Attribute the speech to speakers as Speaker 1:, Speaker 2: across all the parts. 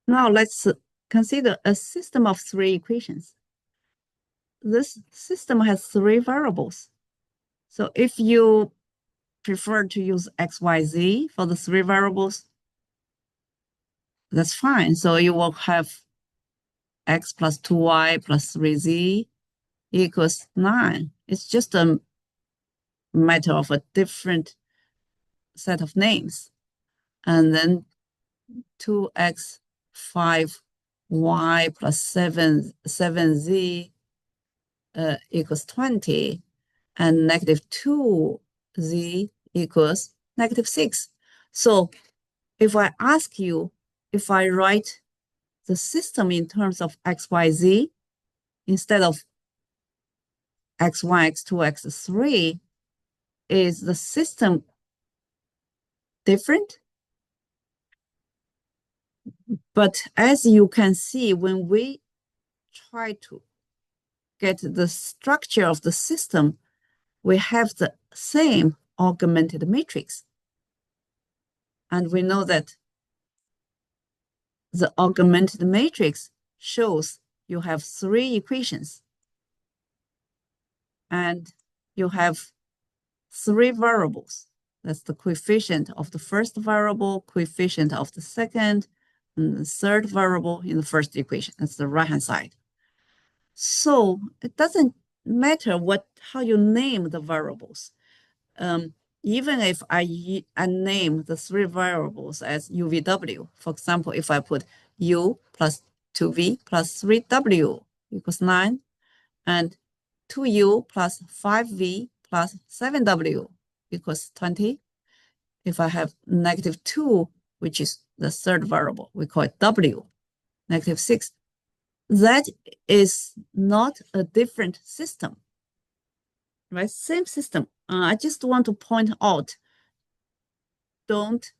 Speaker 1: Now let's consider a system of three equations. This system has three variables. So if you prefer to use x, y, z for the three variables, that's fine. So you will have x plus 2y plus 3z equals 9. It's just a matter of a different set of names. And then 2x 5y plus 7z equals 20, and negative 2z equals negative 6. So if I ask you, if I write the system in terms of x, y, z, instead of x1, x2, x3, is the system different? But as you can see, when we try to get the structure of the system, we have the same augmented matrix. And we know that the augmented matrix shows you have three equations. And you have three variables. That's the coefficient of the first variable, coefficient of the second, and the third variable in the first equation. That's the right-hand side. So it doesn't matter how you name the variables. Even if I name the three variables as UVW, for example, if I put U plus 2V plus 3W equals 9, and 2U plus 5V plus 7W equals 20. If I have negative 2, which is the third variable, we call it W, negative 6. That is not a different system, right? Same system. I just want to point out, don't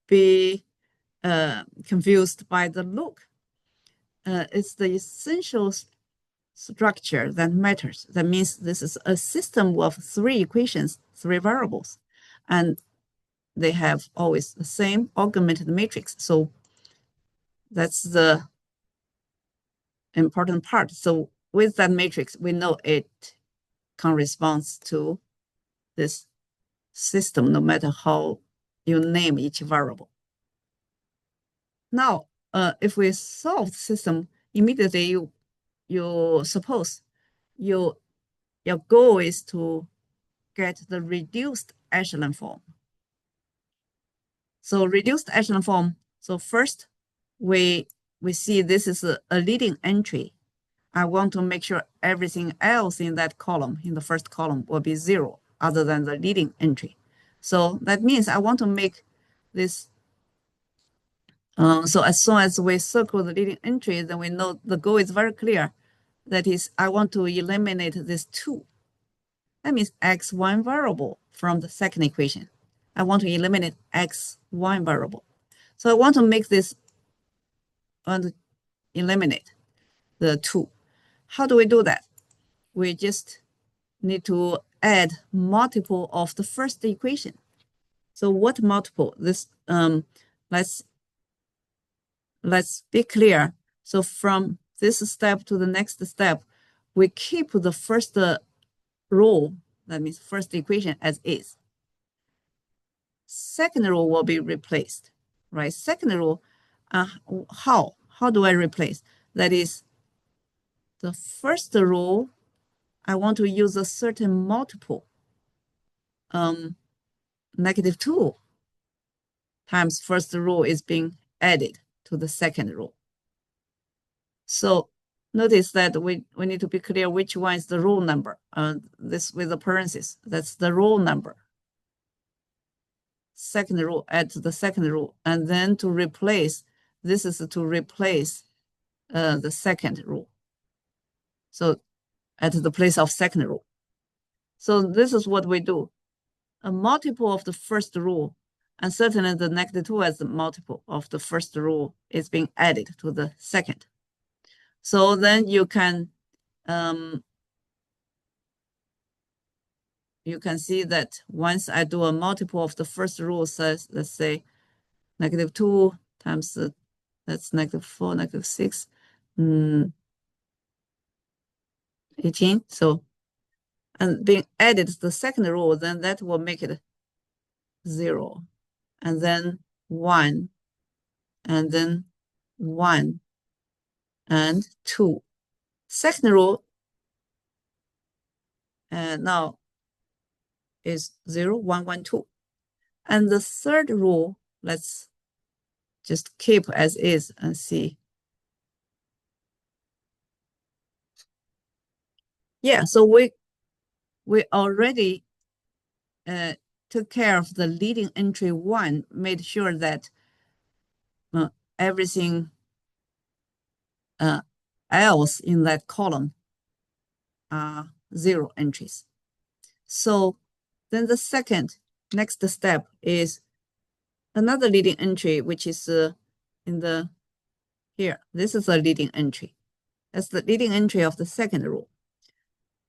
Speaker 1: be confused by the look. It's the essential structure that matters. That means this is a system of three equations, three variables, and they have always the same augmented matrix. So that's the important part. So with that matrix, we know it corresponds to this system, no matter how you name each variable. Now, if we solve the system, immediately you suppose your goal is to get the reduced echelon form. So reduced echelon form. So first, we see this is a leading entry. I want to make sure everything else in that column, in the first column, will be 0 other than the leading entry. So that means I want to make this. So as soon as we circle the leading entry, then we know the goal is very clear. That is, I want to eliminate this 2. That means x1 variable from the second equation. I want to eliminate x1 variable. So I want to make this, I want to eliminate the 2. How do we do that? We just need to add multiple of the first equation. So what multiple? This let's be clear. So from this step to the next step, we keep the first row, that means first equation, as is. Second row will be replaced, right? Second row, how do I replace? That is, the first row, I want to use a certain multiple, negative 2 times first row is being added to the second row. So notice that we need to be clear which one is the row number. This with the parentheses, that's the row number. Second row, add to the second row, and then to replace, this is to replace the second row. So at the place of second row. So this is what we do. A multiple of the first row, and certainly the negative 2 as the multiple of the first row is being added to the second. So then you can see that once I do a multiple of the first row, says, let's say negative 2 times That's -4, -6, 18. So, and being added to the second row, then that will make it 0, and then 1, and then 1, and 2. Second row now is 0, 1, 1, 2. And the third row, let's just keep as is and see. Yeah, so we already took care of the leading entry 1, made sure that everything else in that column are 0 entries. So then the next step is another leading entry, which is in the here. This is a leading entry. That's the leading entry of the second row.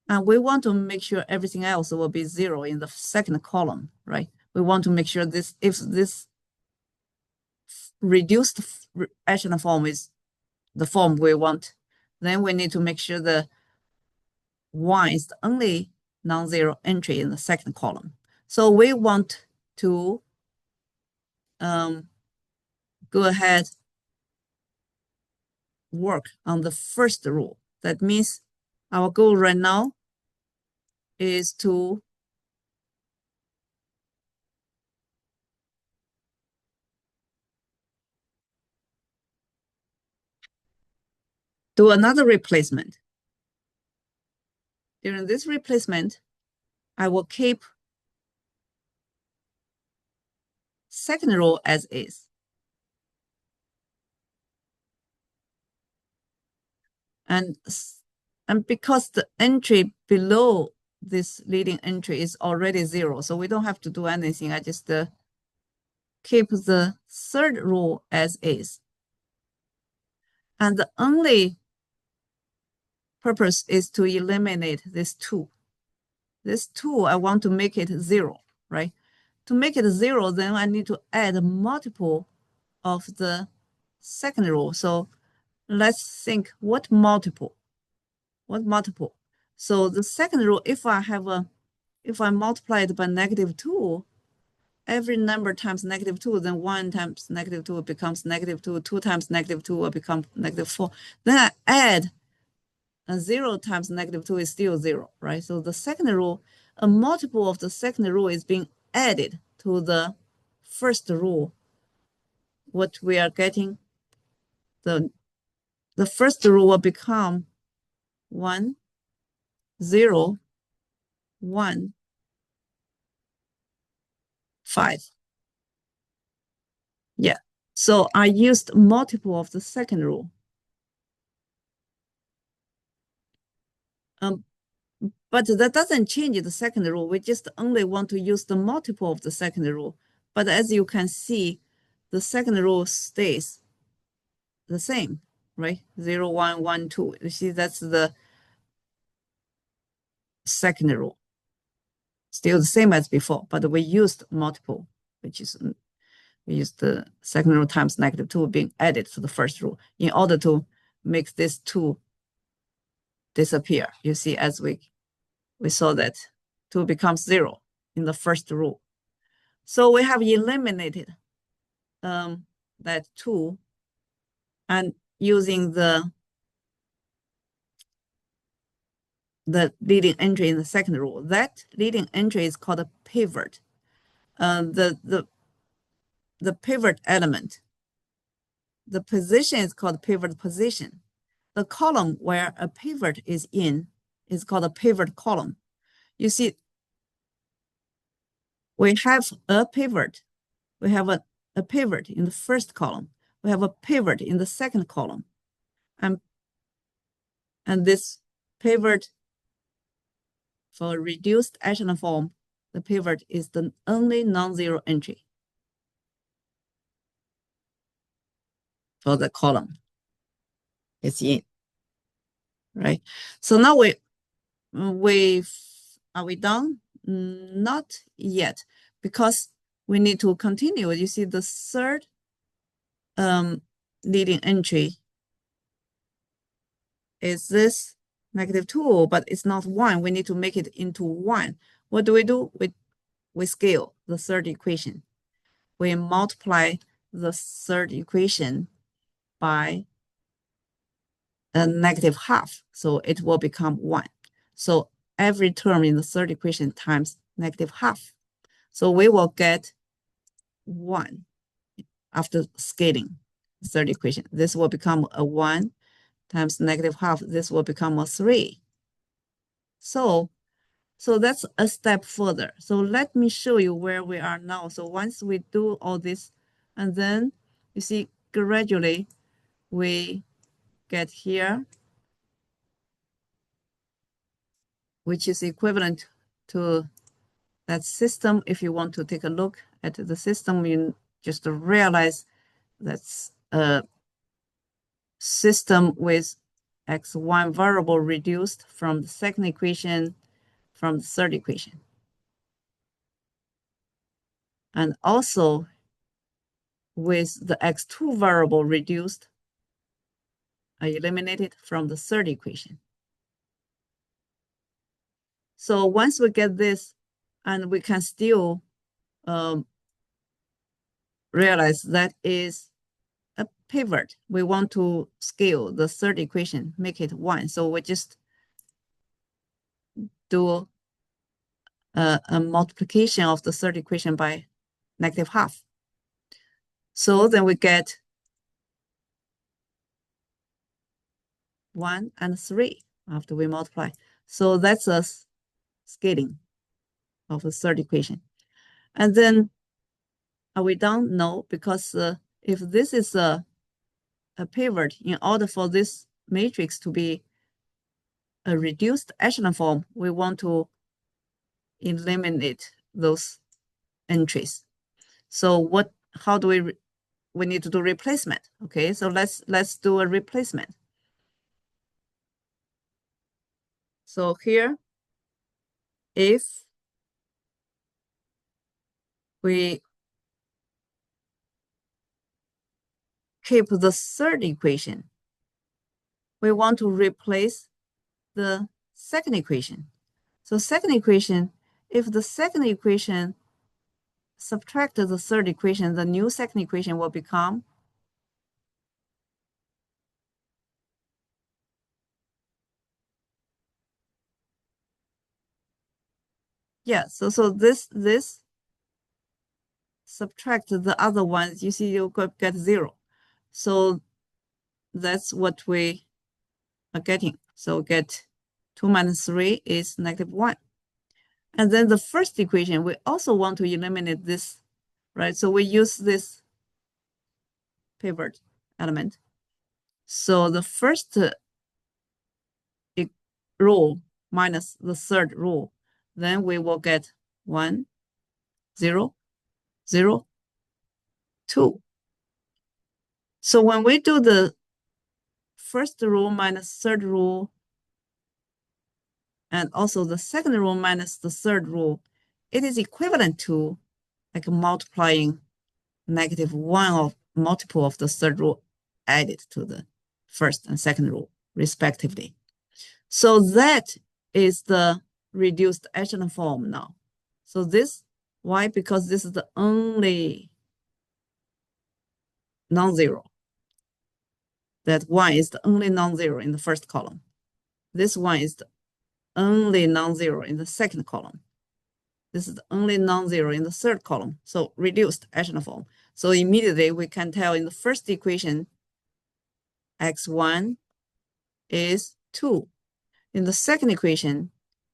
Speaker 1: And we want to make sure everything else will be 0 in the second column, right? We want to make sure this, if this reduced echelon form is the form we want, then we need to make sure the 1 is the only non-zero entry in the second column. So we want to go ahead, work on the first rule. That means our goal right now is to do another replacement. During this replacement, I will keep second row as is. And because the entry below this leading entry is already 0, so we don't have to do anything. I just keep the third row as is. And the only purpose is to eliminate this 2. This 2, I want to make it 0, right? To make it 0, then I need to add a multiple of the second row. So let's think, what multiple? What multiple? So the second row, if I multiply it by -2, every number times -2, then 1 times -2 becomes -2, 2 times -2 will become -4. Then I add a 0 times -2 is still 0, right? So the second row, a multiple of the second row is being added to the first row. What we are getting, the first row will become 1, 0, 1, 5. Yeah. So I used multiple of the second row. But that doesn't change the second row. We just only want to use the multiple of the second row. But as you can see, the second row stays the same, right? 0, 1, 1, 2. You see, that's the second row. Still the same as before, but we used multiple, which is we used the second row times -2 being added to the first row in order to make this 2 disappear. You see, as we saw that 2 becomes 0 in the first row. So we have eliminated that 2 and using the leading entry in the second row. That leading entry is called a pivot. The pivot element, the position is called pivot position. The column where a pivot is in is called a pivot column. You see, we have a pivot. We have a pivot in the first column. We have a pivot in the second column. And this pivot for reduced echelon form, the pivot is the only non-zero entry for the column it's in, right? So now are we done? Not yet, because we need to continue. You see the third leading entry is this -2, but it's not 1. We need to make it into 1. What do? We scale the third equation. We multiply the third equation by a -12. So it will become 1. So every term in the third equation times -12. So we will get 1 after scaling the third equation. This will become a 1 times -12. This will become a 3. So that's a step further. So let me show you where we are now. So once we do all this, and then you see gradually we get here, which is equivalent to that system. If you want to take a look at the system, you just realize that's a system with x1 variable reduced from the second equation from the third equation. And also with the x2 variable reduced, I eliminated from the third equation. So once we get this, and we can still realize that is a pivot. We want to scale the third equation, make it 1. So we just do a multiplication of the third equation by -12. So then we get 1 and 3 after we multiply. So that's a scaling of the third equation. And then are we done? No, because if this is a pivot, in order for this matrix to be a reduced echelon form, we want to eliminate those entries. So how do we need to do replacement? Okay, so let's do a replacement. So here, if we keep the third equation, we want to replace the second equation. So second equation, if the second equation subtract the third equation, the new second equation will become so this subtract the other ones, you see you could get 0. So that's what we are getting. So get 2 minus 3 is -1. And then the first equation, we also want to eliminate this, right? So we use this pivot element. So the first row minus the third row, then we will get 1, 0, 0, 2. So when we do the first row minus third row, and also the second row minus the third row, it is equivalent to like multiplying -1 of multiple of the third row added to the first and second row, respectively. So that is the reduced echelon form now. So this, why? Because this is the only non-zero. That 1 is the only non-zero in the first column. This 1 is the only non-zero in the second column. This is the only non-zero in the third column. So reduced echelon form. So immediately we can tell in the first equation, x1 is 2. In the second equation,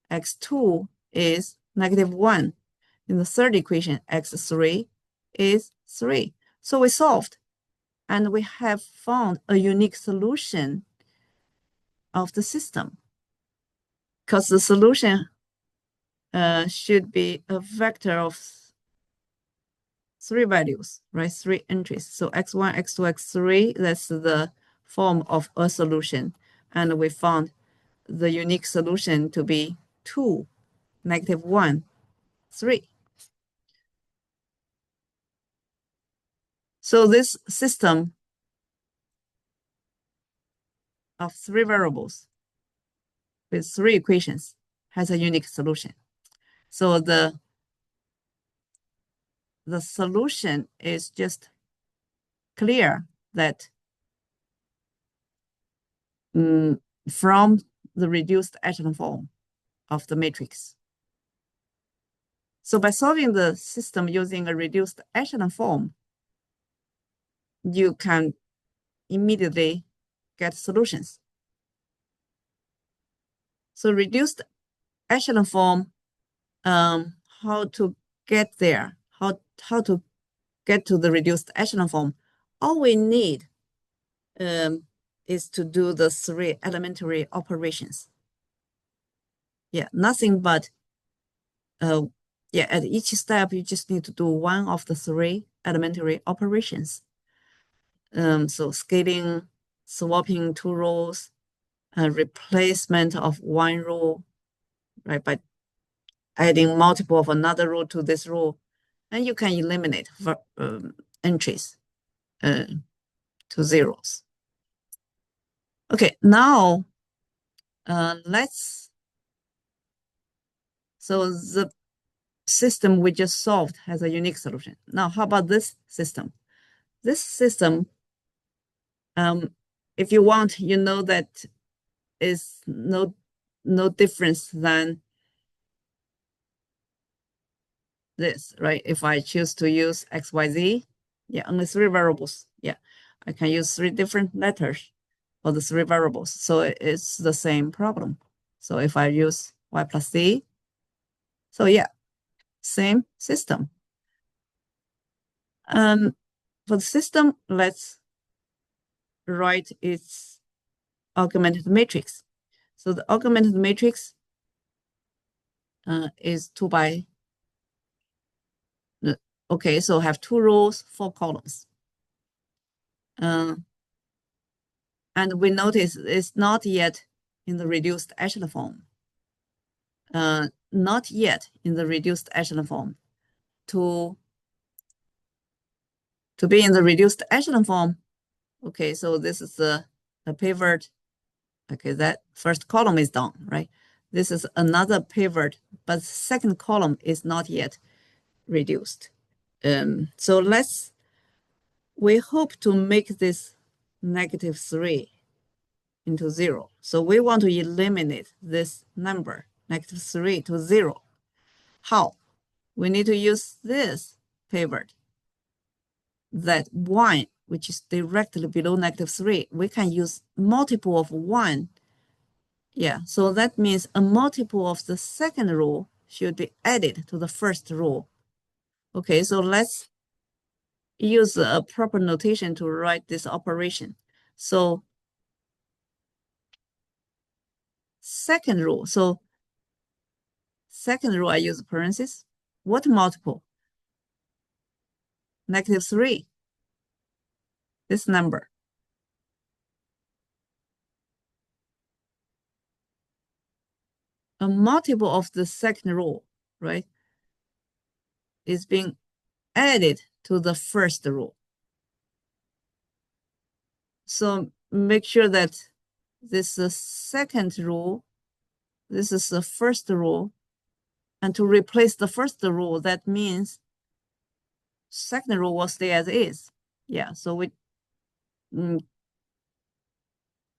Speaker 1: x2 is -1. In the third equation, x3 is 3. So we solved, and we have found a unique solution of the system, because the solution should be a vector of 3 values, right? 3 entries. So x1, x2, x3, that's the form of a solution. And we found the unique solution to be 2, -1, 3. So this system of 3 variables with 3 equations has a unique solution. So the solution is just clear that from the reduced echelon form of the matrix. So by solving the system using a reduced echelon form, you can immediately get solutions. So reduced echelon form, how to get there, how to get to the reduced echelon form, all we need is to do the 3 elementary operations. Yeah, nothing but, at each step, you just need to do one of the 3 elementary operations. So scaling, swapping 2 rows, replacement of 1 row, right, by adding multiple of another row to this row, and you can eliminate entries to zeros. Okay, now so the system we just solved has a unique solution. Now, how about this system? This system, if you want, you know that is no difference than this, right? If I choose to use X, Y, Z, yeah, only 3 variables. Yeah, I can use 3 different letters for the 3 variables. So it's the same problem. So if I use Y plus Z, so yeah, same system. For the system, let's write its augmented matrix. So the augmented matrix is 2 by, okay, so have 2 rows, 4 columns. And we notice it's not yet in the reduced echelon form. Not yet in the reduced echelon form. To be in the reduced echelon form, okay, so this is the pivot. Okay, that first column is done, right? This is another pivot, but the second column is not yet reduced. So we hope to make this -3 into 0. So we want to eliminate this number, -3 to 0. How? We need to use this pivot, that 1, which is directly below -3. We can use multiple of 1. Yeah, so that means a multiple of the second row should be added to the first row. Okay, so let's use a proper notation to write this operation. So second row, I use parentheses. What multiple? -3, this number. A multiple of the second row, right, is being added to the first row. So make sure that this is the second row, this is the first row, and to replace the first row, that means second row will stay as is. Yeah, so we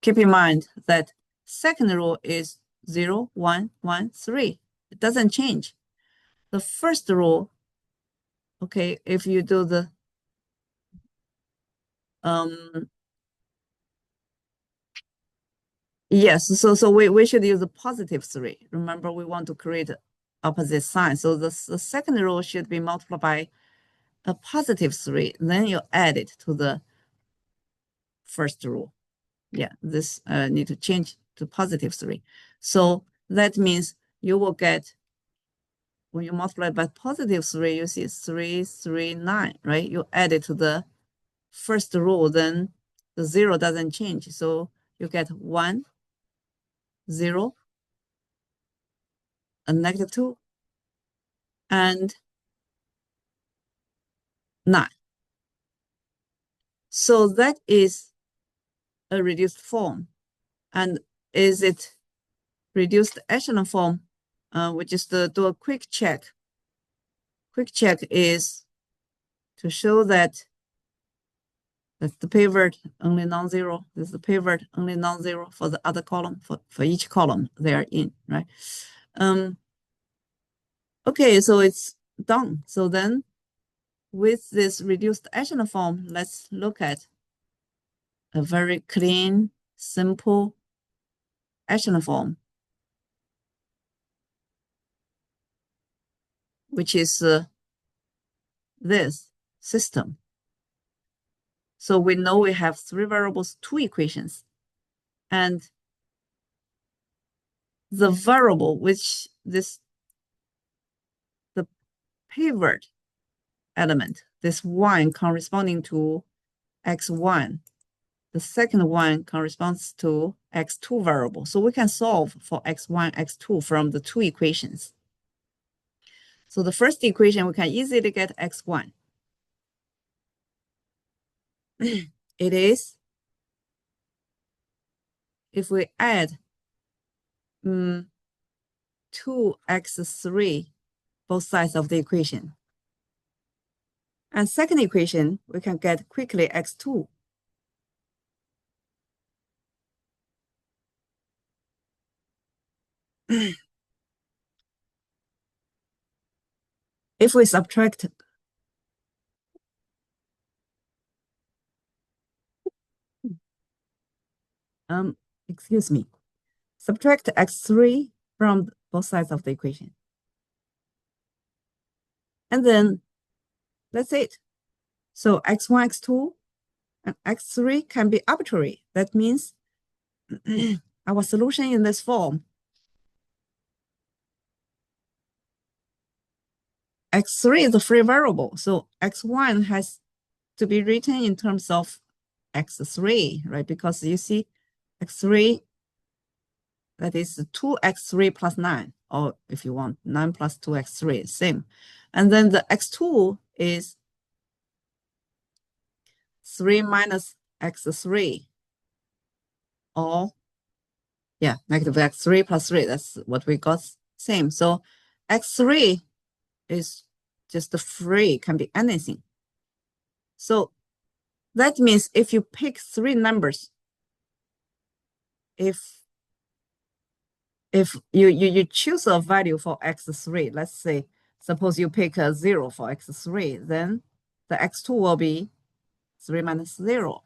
Speaker 1: keep in mind that second row is 0, 1, 1, 3. It doesn't change. The first row, okay, if you do the yes, so we should use a +3. Remember, we want to create opposite sign. So the second row should be multiplied by a +3. Then you add it to the first row. Yeah, this need to change to +3. So that means you will get, when you multiply by +3, you see 3, 3, 9, right? You add it to the first row, then the 0 doesn't change. So you get 1, 0, a -2, and 9. So that is a reduced form. And is it reduced echelon form? We just do a quick check. Quick check is to show that that's the pivot only non-zero. This is the pivot only non-zero for the other column, for each column they are in, right? Okay, so it's done. So then with this reduced echelon form, let's look at a very clean, simple echelon form, which is this system. So we know we have 3 variables, 2 equations, and the variable which the pivot element, this one corresponding to x1, the second one corresponds to x2 variable. So we can solve for x1, x2 from the 2 equations. So the first equation, we can easily get x1. It is, if we add 2x3 both sides of the equation. And second equation, we can get quickly x2. If we subtract excuse me, subtract x3 from both sides of the equation. And then that's it. So x1, x2, and x3 can be arbitrary. That means our solution in this form, x3 is a free variable. So x1 has to be written in terms of x3, right? Because you see x3, that is 2x3 plus 9, or if you want, 9 plus 2x3, same. And then the x2 is 3 minus x3, or, yeah, negative x3 plus 3, that's what we got, same. So x3 is just free, can be anything. So that means if you pick 3 numbers, if you choose a value for x3, let's say, suppose you pick a 0 for x3, then the x2 will be 3 minus 0,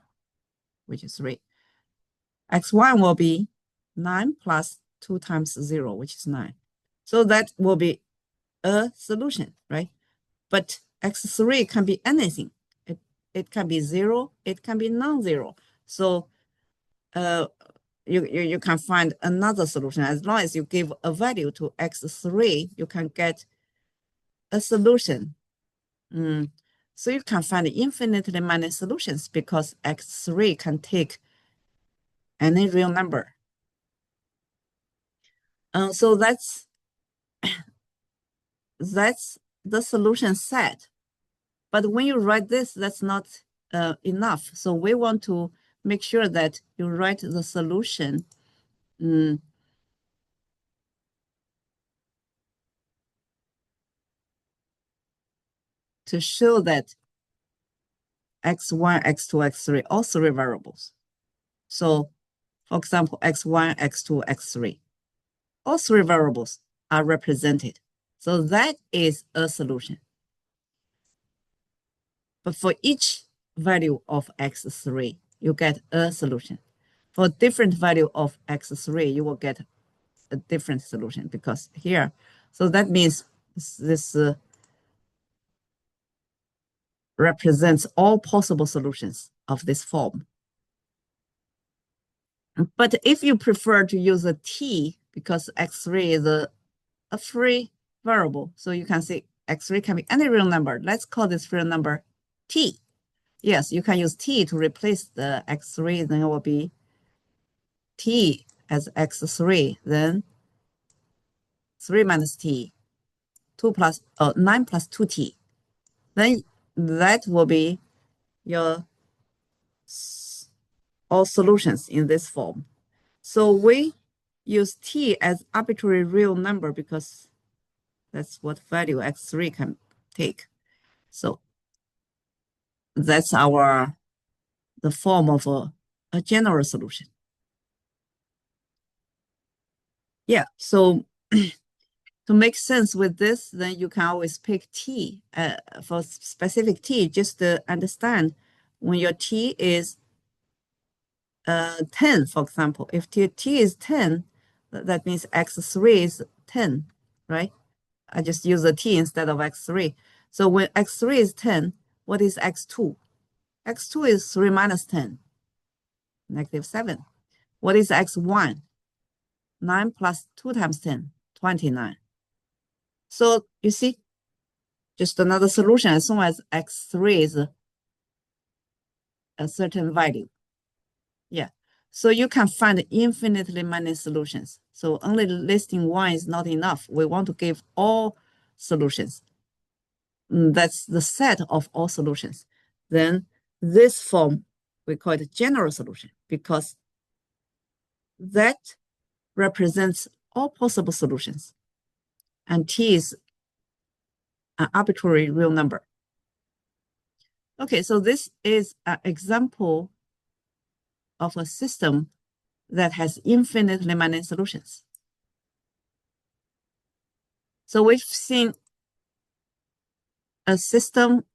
Speaker 1: which is 3. x1 will be 9 plus 2 times 0, which is 9. So that will be a solution, right? But x3 can be anything. It can be 0, it can be non-zero. So you can find another solution. As long as you give a value to x3, you can get a solution. So you can find infinitely many solutions because x3 can take any real number. So that's the solution set. But when you write this, that's not enough. So we want to make sure that you write the solution to show that x1, x2, x3, all 3 variables. So for example, x1, x2, x3, all 3 variables are represented. So that is a solution. But for each value of x3, you get a solution. For different value of x3, you will get a different solution because here, so that means this represents all possible solutions of this form. But if you prefer to use a t, because x3 is a free variable, so you can say x3 can be any real number. Let's call this real number t. Yes, you can use t to replace the x3, then it will be t as x3, then 3 minus t, 9 plus 2t. Then that will be your all solutions in this form. So we use t as arbitrary real number because that's what value x3 can take. So that's the form of a general solution. Yeah, so to make sense with this, then you can always pick t for specific t, just to understand when your t is 10, for example. If t is 10, that means x3 is 10, right? I just use a t instead of x3. So when x3 is 10, what is x2? x2 is 3 minus 10, -7. What is x1? 9 plus 2 times 10, 29. So you see, just another solution as soon as x3 is a certain value. Yeah. So you can find infinitely many solutions. So only listing one is not enough. We want to give all solutions. That's the set of all solutions. Then this form, we call it general solution because that represents all possible solutions. And t is an arbitrary real number. Okay, so this is an example of a system that has infinitely many solutions. So we've seen a system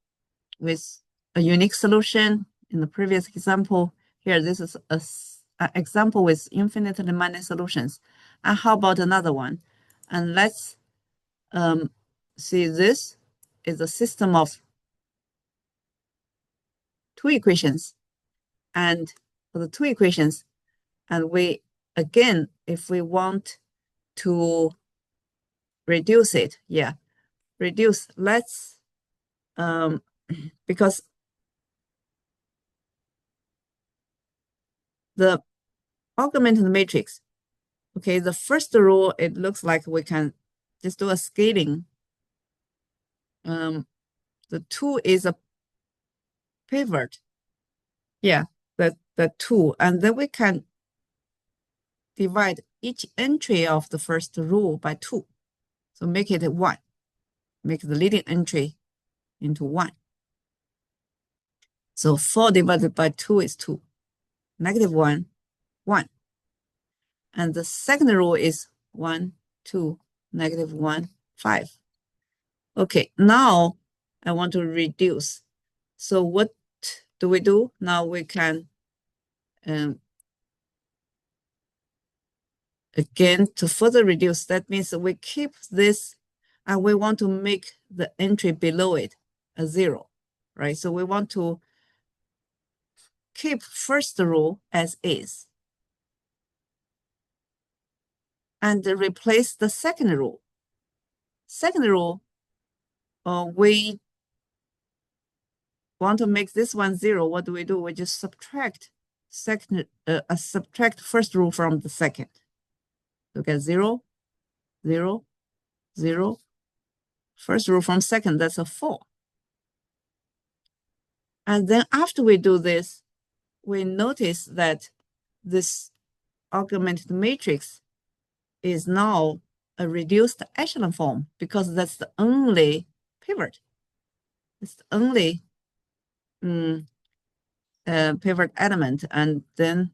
Speaker 1: with a unique solution in the previous example. Here, this is an example with infinitely many solutions. And how about another one? And let's see, this is a system of two equations. And for the two equations, and we, again, if we want to reduce it, yeah, reduce, let's, because the augmented matrix, okay, the first rule, it looks like we can just do a scaling. The 2 is a pivot. Yeah, the 2. And then we can divide each entry of the first rule by 2. So make it 1. Make the leading entry into 1. So 4 divided by 2 is 2. -1, 1. And the second rule is 1, 2, -1, 5. Okay, now I want to reduce. So what do we do? Now we can, again, to further reduce, that means we keep this and we want to make the entry below it a 0, right? So we want to keep first rule as is and replace the second rule. Second rule, we want to make this one 0. What do? We just subtract subtract first rule from the second. Look at 0, 0, 0. First rule from second, that's a 4. And then after we do this, we notice that this augmented matrix is now a reduced echelon form because that's the only pivot. It's the only pivot element. And then,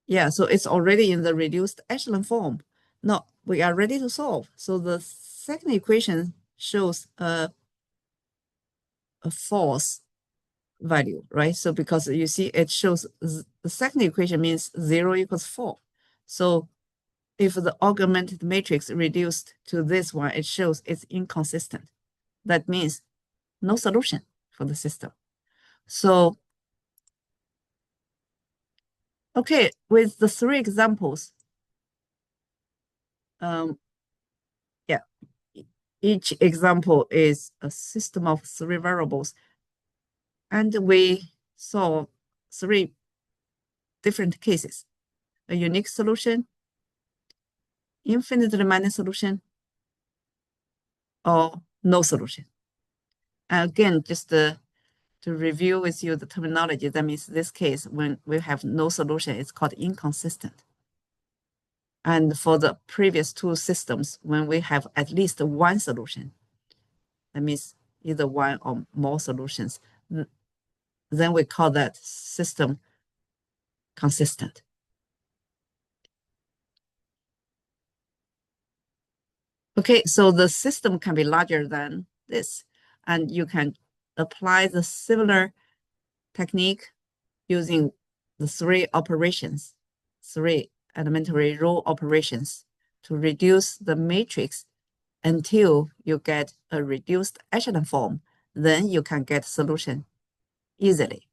Speaker 1: yeah, so it's already in the reduced echelon form. Now we are ready to solve. So the second equation shows a false value, right? So because you see it shows the second equation means 0 equals 4. So if the augmented matrix reduced to this one, it shows it's inconsistent. That means no solution for the system. So, okay, with the 3 examples, yeah, each example is a system of 3 variables. And we saw 3 different cases: a unique solution, infinitely many solution, or no solution. And again, just to review with you the terminology, that means this case, when we have no solution, it's called inconsistent. And for the previous two systems, when we have at least one solution, that means either one or more solutions, then we call that system consistent. Okay, so the system can be larger than this, and you can apply the similar technique using the three elementary row operations to reduce the matrix until you get a reduced echelon form. Then you can get solution easily.